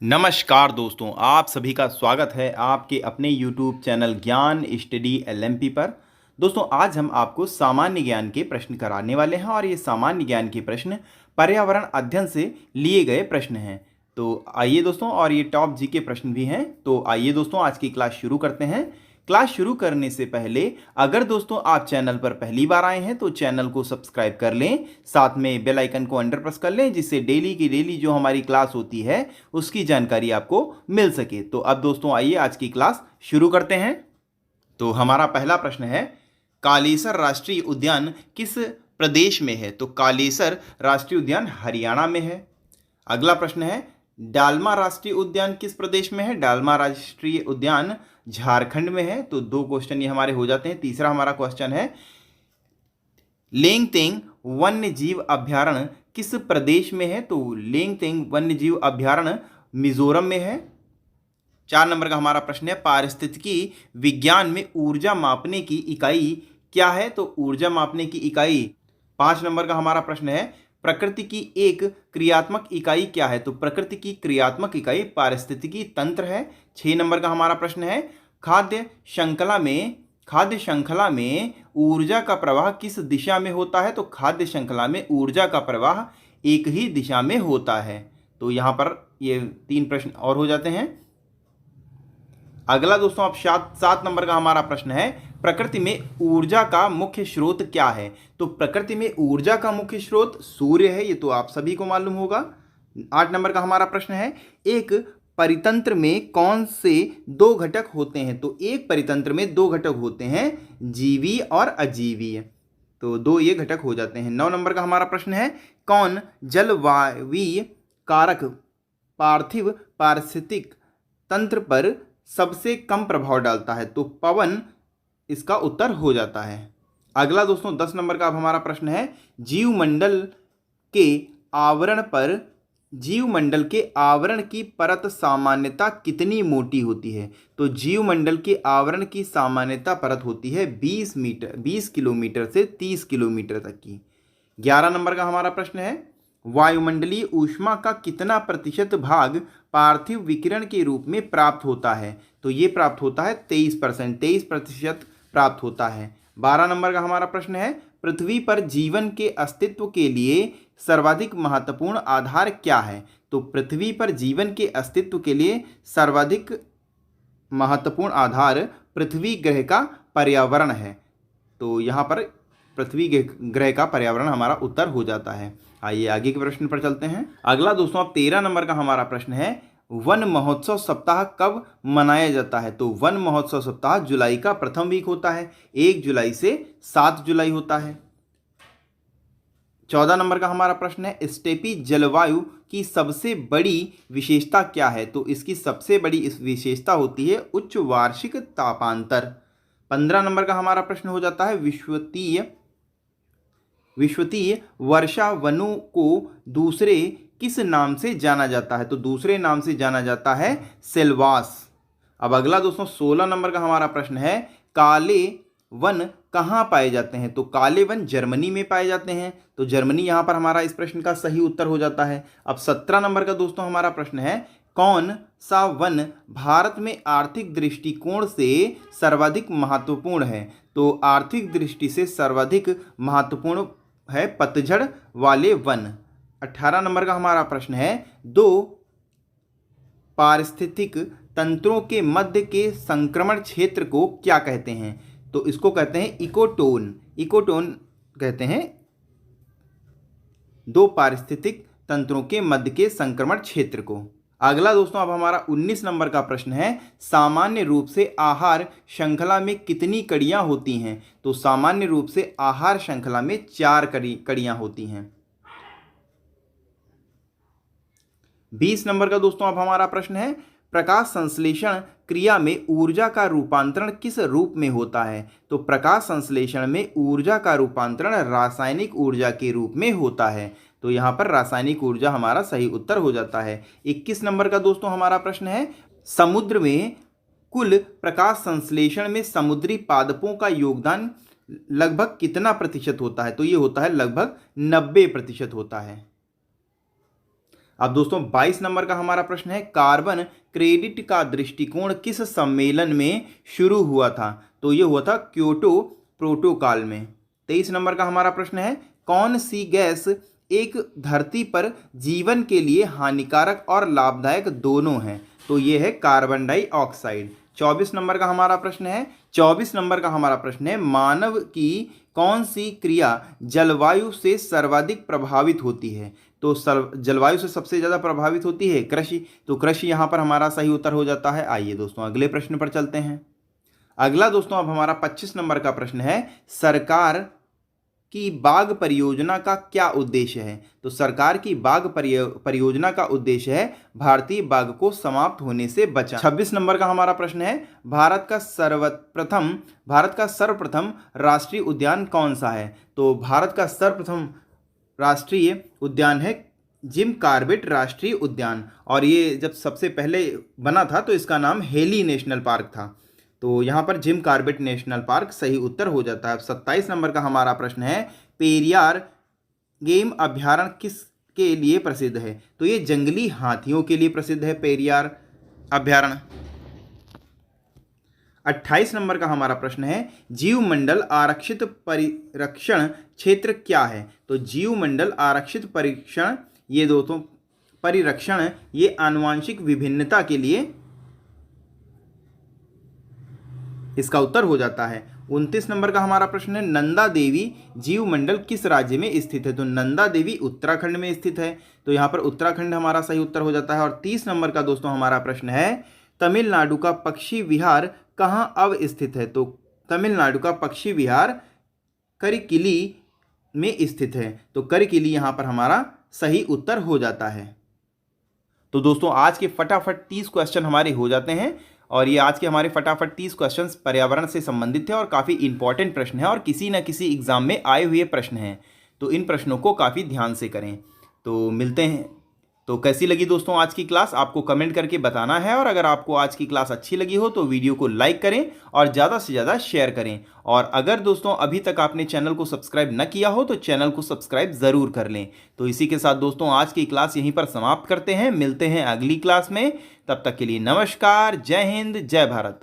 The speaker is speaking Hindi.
नमस्कार दोस्तों, आप सभी का स्वागत है आपके अपने YouTube चैनल ज्ञान स्टडी एलएमपी पर। दोस्तों, आज हम आपको सामान्य ज्ञान के प्रश्न कराने वाले हैं और ये सामान्य ज्ञान के प्रश्न पर्यावरण अध्ययन से लिए गए प्रश्न हैं। तो आइए दोस्तों, और ये टॉप जी के प्रश्न भी हैं। तो आइए दोस्तों, आज की क्लास शुरू करते हैं। क्लास शुरू करने से पहले अगर दोस्तों आप चैनल पर पहली बार आए हैं तो चैनल को सब्सक्राइब कर लें, साथ में बेल आइकन को अंडर प्रेस कर लें, जिससे डेली की डेली जो हमारी क्लास होती है उसकी जानकारी आपको मिल सके। तो अब दोस्तों आइए आज की क्लास शुरू करते हैं। तो हमारा पहला प्रश्न है, कालेसर राष्ट्रीय उद्यान किस प्रदेश में है? तो कालेसर राष्ट्रीय उद्यान हरियाणा में है। अगला प्रश्न है, डालमा राष्ट्रीय उद्यान किस प्रदेश में है? डालमा राष्ट्रीय उद्यान झारखंड में है। तो दो क्वेश्चन ये हमारे हो जाते हैं। तीसरा हमारा क्वेश्चन है, लेंगतेंग वन्य जीव अभ्यारण्य किस प्रदेश में है? तो लेंगतेंग वन्य जीव अभ्यारण्य मिजोरम में है। 4 नंबर का हमारा प्रश्न है, पारिस्थितिकी विज्ञान में ऊर्जा मापने की इकाई क्या है? तो ऊर्जा मापने की इकाई। 5 नंबर का हमारा प्रश्न है, प्रकृति की एक क्रियात्मक इकाई क्या है? तो प्रकृति की क्रियात्मक इकाई पारिस्थितिकी तंत्र है। 6 नंबर का हमारा प्रश्न है, खाद्य श्रृंखला में ऊर्जा का प्रवाह किस दिशा में होता है? तो खाद्य श्रृंखला में ऊर्जा का प्रवाह एक ही दिशा में होता है। तो यहाँ पर ये 3 प्रश्न और हो जाते हैं। अगला दोस्तों आप 7 नंबर का हमारा प्रश्न है, प्रकृति में ऊर्जा का मुख्य स्रोत क्या है? तो प्रकृति में ऊर्जा का मुख्य स्रोत सूर्य है, ये तो आप सभी को मालूम होगा। 8 नंबर का हमारा प्रश्न है, एक परितंत्र में कौन से 2 घटक होते हैं? तो एक परितंत्र में 2 घटक होते हैं, जीवी और अजीवी। तो 2 ये घटक हो जाते हैं। 9 नंबर का हमारा प्रश्न है, कौन जलवायवीय कारक पार्थिव पारिस्थितिक तंत्र पर सबसे कम प्रभाव डालता है? तो पवन इसका उत्तर हो जाता है। अगला दोस्तों 10 नंबर का अब हमारा प्रश्न है, जीवमंडल के आवरण की परत सामान्यता कितनी मोटी होती है? तो जीवमंडल के आवरण की सामान्यता परत होती है 20 किलोमीटर से 30 किलोमीटर तक की। 11 नंबर का हमारा प्रश्न है, वायुमंडलीय ऊष्मा का कितना प्रतिशत भाग पार्थिव विकिरण के रूप में प्राप्त होता है? तो ये प्राप्त होता है 23% प्राप्त होता है। 12 नंबर का हमारा प्रश्न है, पृथ्वी पर जीवन के अस्तित्व के लिए सर्वाधिक महत्वपूर्ण आधार क्या है? तो पृथ्वी पर जीवन के अस्तित्व के लिए सर्वाधिक महत्वपूर्ण आधार पृथ्वी ग्रह का पर्यावरण है। तो यहाँ पर पृथ्वी ग्रह का पर्यावरण हमारा उत्तर हो जाता है। आइए आगे के प्रश्न पर चलते हैं। अगला दोस्तों अब 13 नंबर का हमारा प्रश्न है, वन महोत्सव सप्ताह कब मनाया जाता है? तो वन महोत्सव सप्ताह जुलाई का प्रथम वीक होता है, 1 जुलाई से 7 जुलाई होता है। 14 नंबर का हमारा प्रश्न है, स्टेपी जलवायु की सबसे बड़ी विशेषता क्या है? तो इसकी सबसे बड़ी इस विशेषता होती है उच्च वार्षिक तापांतर। 15 नंबर का हमारा प्रश्न हो जाता है, विश्वतीय वर्षा वनों को दूसरे किस नाम से जाना जाता है? तो दूसरे नाम से जाना जाता है सेल्वास। अब अगला दोस्तों 16 नंबर का हमारा प्रश्न है, काले वन कहाँ पाए जाते हैं? तो काले वन जर्मनी में पाए जाते हैं। तो जर्मनी यहाँ पर हमारा इस प्रश्न का सही उत्तर हो जाता है। अब 17 नंबर का दोस्तों हमारा प्रश्न है, कौन सा वन भारत में आर्थिक दृष्टिकोण से सर्वाधिक महत्वपूर्ण है? तो आर्थिक दृष्टि से सर्वाधिक महत्वपूर्ण है पतझड़ वाले वन। 18 नंबर का हमारा प्रश्न है, 2 पारिस्थितिक तंत्रों के मध्य के संक्रमण क्षेत्र को क्या कहते हैं? तो इसको कहते हैं इकोटोन। इकोटोन कहते हैं 2 पारिस्थितिक तंत्रों के मध्य के संक्रमण क्षेत्र को। अगला दोस्तों अब हमारा 19 नंबर का प्रश्न है, सामान्य रूप से आहार श्रृंखला में कितनी कड़ियां होती हैं? तो सामान्य रूप से आहार श्रृंखला में 4 कड़ियां होती हैं। 20 नंबर का दोस्तों अब हमारा प्रश्न है, प्रकाश संश्लेषण क्रिया में ऊर्जा का रूपांतरण किस रूप में होता है? तो प्रकाश संश्लेषण में ऊर्जा का रूपांतरण रासायनिक ऊर्जा के रूप में होता है। तो यहाँ पर रासायनिक ऊर्जा हमारा सही उत्तर हो जाता है। 21 नंबर का दोस्तों हमारा प्रश्न है, समुद्र में कुल प्रकाश संश्लेषण में समुद्री पादपों का योगदान लगभग कितना प्रतिशत होता है? तो ये होता है लगभग 90% होता है। अब दोस्तों 22 नंबर का हमारा प्रश्न है, कार्बन क्रेडिट का दृष्टिकोण किस सम्मेलन में शुरू हुआ था? तो ये हुआ था क्योटो प्रोटोकॉल में। 23 नंबर का हमारा प्रश्न है, कौन सी गैस एक धरती पर जीवन के लिए हानिकारक और लाभदायक दोनों है? तो ये है कार्बन डाइऑक्साइड। 24 नंबर का हमारा प्रश्न है, 24 नंबर का हमारा प्रश्न है, मानव की कौन सी क्रिया जलवायु से सर्वाधिक प्रभावित होती है? तो जलवायु से सबसे ज़्यादा प्रभावित होती है कृषि। तो कृषि यहाँ पर हमारा सही उत्तर हो जाता है। आइए दोस्तों अगले प्रश्न पर चलते हैं। अगला दोस्तों अब हमारा 25 नंबर का प्रश्न है, सरकार की बाघ परियोजना का क्या उद्देश्य है? तो सरकार की बाघ परियोजना का उद्देश्य है भारतीय बाघ को समाप्त होने से बचाना। 26 नंबर का हमारा प्रश्न है, भारत का सर्वप्रथम राष्ट्रीय उद्यान कौन सा है? तो भारत का सर्वप्रथम राष्ट्रीय उद्यान है जिम कॉर्बेट राष्ट्रीय उद्यान, और ये जब सबसे पहले बना था तो इसका नाम हेली नेशनल पार्क था। तो यहाँ पर जिम कॉर्बेट नेशनल पार्क सही उत्तर हो जाता है। 27 नंबर का हमारा प्रश्न है, पेरियार गेम अभ्यारण्य किसके लिए प्रसिद्ध है? तो ये जंगली हाथियों के लिए प्रसिद्ध है पेरियार अभ्यारण्य। 28 नंबर का हमारा प्रश्न है, जीवमंडल आरक्षित परिरक्षण क्षेत्र क्या है? तो जीवमंडल आरक्षित परिरक्षण ये दोस्तों परिरक्षण ये आनुवांशिक विभिन्नता के लिए इसका उत्तर हो जाता है। 29 नंबर का हमारा प्रश्न है, नंदा देवी जीवमंडल किस राज्य में स्थित है? तो नंदा देवी उत्तराखंड में स्थित है। तो यहाँ पर उत्तराखंड हमारा सही उत्तर हो जाता है। और 30 नंबर का दोस्तों हमारा प्रश्न है, तमिलनाडु का पक्षी विहार कहाँ अवस्थित है? तो तमिलनाडु का पक्षी विहार करिकिली में स्थित है। तो करिकिली यहाँ पर हमारा सही उत्तर हो जाता है। तो दोस्तों आज के फटाफट 30 क्वेश्चन हमारे हो जाते हैं, और ये आज के हमारे फटाफट 30 क्वेश्चंस पर्यावरण से संबंधित है और काफ़ी इंपॉर्टेंट प्रश्न है और किसी न किसी एग्जाम में आए हुए प्रश्न हैं। तो इन प्रश्नों को काफ़ी ध्यान से करें। तो मिलते हैं। तो कैसी लगी दोस्तों आज की क्लास, आपको कमेंट करके बताना है, और अगर आपको आज की क्लास अच्छी लगी हो तो वीडियो को लाइक करें और ज़्यादा से ज़्यादा शेयर करें। और अगर दोस्तों अभी तक आपने चैनल को सब्सक्राइब न किया हो तो चैनल को सब्सक्राइब ज़रूर कर लें। तो इसी के साथ दोस्तों आज की क्लास यहीं पर समाप्त करते हैं। मिलते हैं अगली क्लास में, तब तक के लिए नमस्कार, जय हिंद, जय भारत।